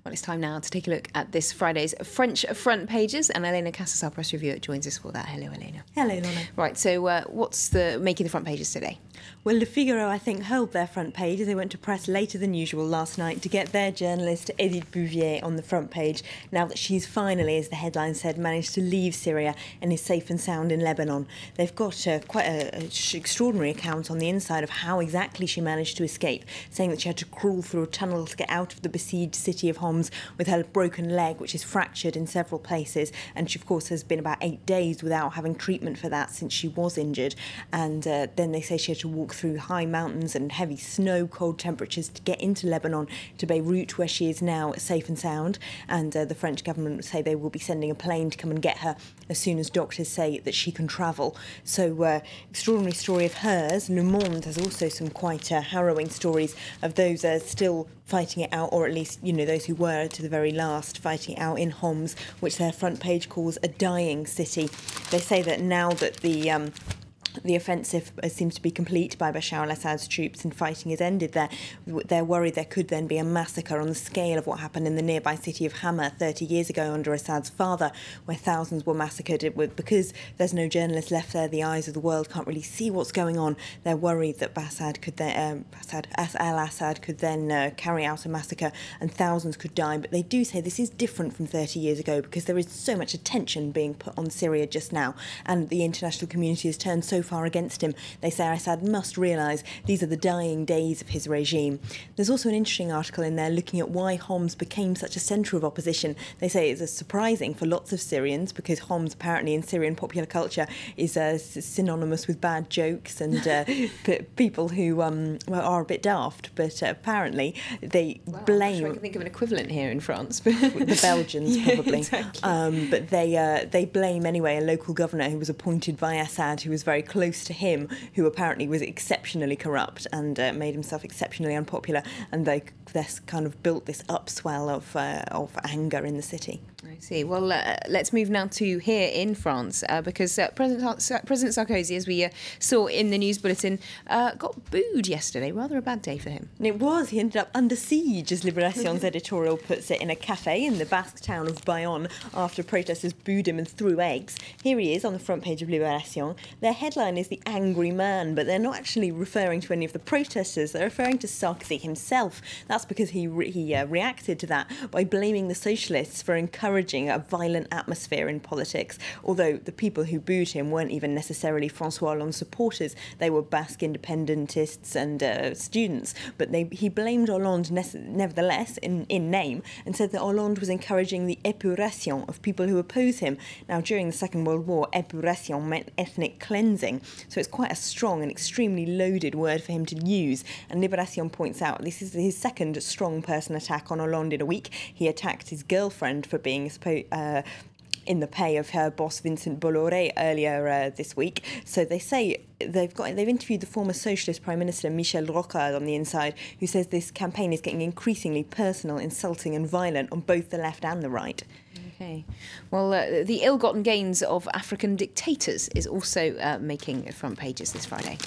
Well, it's time now to take a look at this Friday's French front pages, and Elena Casas, our press reviewer, joins us for that. Hello, Elena. Hello, Lorna. Right, so what's making the front pages today? Well, Le Figaro, I think, held their front page as they went to press later than usual last night to get their journalist Edith Bouvier on the front page, now that she's finally, as the headline said, managed to leave Syria and is safe and sound in Lebanon. They've got quite an extraordinary account on the inside of how exactly she managed to escape, saying that she had to crawl through a tunnel to get out of the besieged city of Homs with her broken leg, which is fractured in several places, and she, of course, has been about 8 days without having treatment for that since she was injured. And then they say she had to walk through high mountains and heavy snow, cold temperatures to get into Lebanon, to Beirut, where she is now safe and sound. And the French government say they will be sending a plane to come and get her as soon as doctors say that she can travel. So extraordinary story of hers. Le Monde has also some quite harrowing stories of those still fighting it out, or at least, you know, those who were to the very last fighting it out in Homs, which their front page calls a dying city. They say that now that the offensive seems to be complete by Bashar al-Assad's troops and fighting has ended there, they're worried there could then be a massacre on the scale of what happened in the nearby city of Hama 30 years ago under Assad's father, where thousands were massacred. Because there's no journalists left there, the eyes of the world can't really see what's going on. They're worried that al-Assad could then carry out a massacre and thousands could die. But they do say this is different from 30 years ago because there is so much attention being put on Syria just now, and the international community has turned so far against him. They say Assad must realise these are the dying days of his regime. There's also an interesting article in there looking at why Homs became such a centre of opposition. They say it's surprising for lots of Syrians because Homs apparently in Syrian popular culture is synonymous with bad jokes and people who are a bit daft, but apparently they blame... I'm sure I can think of an equivalent here in France. The Belgians, yeah, probably. Exactly. But they blame anyway a local governor who was appointed by Assad, who was very close to him, who apparently was exceptionally corrupt and made himself exceptionally unpopular, and they kind of built this upswell of anger in the city. I see. Well, let's move now to here in France, because President Sarkozy, as we saw in the news bulletin, got booed yesterday. Rather a bad day for him. And it was. He ended up under siege, as Libération's editorial puts it, in a cafe in the Basque town of Bayonne after protesters booed him and threw eggs. Here he is on the front page of Libération. Their headline is "The Angry Man," but they're not actually referring to any of the protesters. They're referring to Sarkozy himself. That's because he reacted to that by blaming the socialists for encouraging a violent atmosphere in politics, although the people who booed him weren't even necessarily François Hollande supporters. They were Basque independentists and students, but he blamed Hollande nevertheless in name and said that Hollande was encouraging the épuration of people who oppose him. Now, during the Second World War, épuration meant ethnic cleansing, so it's quite a strong and extremely loaded word for him to use, and Libération points out this is his second strong person attack on Hollande in a week. He attacked his girlfriend for being in the pay of her boss Vincent Bolloré earlier this week. So they say they've interviewed the former socialist Prime Minister Michel Rocard on the inside, who says this campaign is getting increasingly personal, insulting and violent on both the left and the right. Okay. Well, the ill-gotten gains of African dictators is also making front pages this Friday.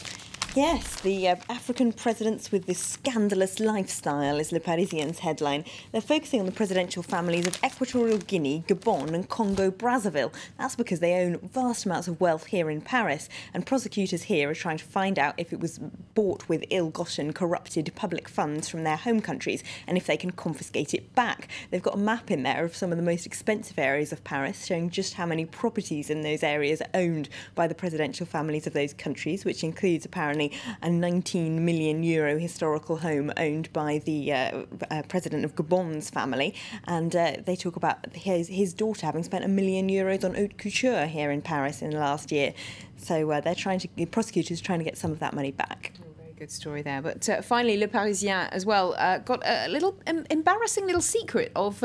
Yes, the African presidents with this scandalous lifestyle is Le Parisien's headline. They're focusing on the presidential families of Equatorial Guinea, Gabon and Congo-Brazzaville. That's because they own vast amounts of wealth here in Paris, and prosecutors here are trying to find out if it was bought with ill-gotten, corrupted public funds from their home countries and if they can confiscate it back. They've got a map in there of some of the most expensive areas of Paris, showing just how many properties in those areas are owned by the presidential families of those countries, which includes apparently a 19 million euro historical home owned by the president of Gabon's family. And they talk about his daughter having spent €1 million on haute couture here in Paris in the last year. So the prosecutors are trying to get some of that money back. Good story there. But finally, Le Parisien as well got a little embarrassing little secret of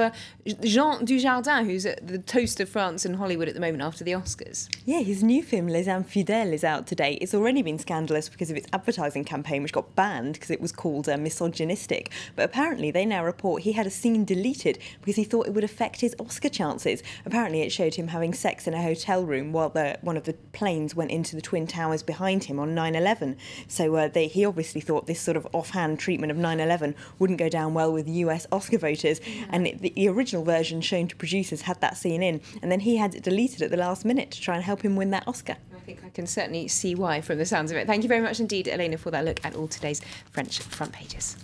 Jean Dujardin, who's the toast of France and Hollywood at the moment after the Oscars. Yeah, his new film Les Infidèles is out today. It's already been scandalous because of its advertising campaign, which got banned because it was called misogynistic. But apparently they now report he had a scene deleted because he thought it would affect his Oscar chances. Apparently it showed him having sex in a hotel room while one of the planes went into the Twin Towers behind him on 9/11. So he he obviously thought this sort of offhand treatment of 9/11 wouldn't go down well with US Oscar voters. And the original version shown to producers had that scene in, and then he had it deleted at the last minute to try and help him win that Oscar. I think I can certainly see why from the sounds of it. Thank you very much indeed, Elena, for that look at all today's French front pages.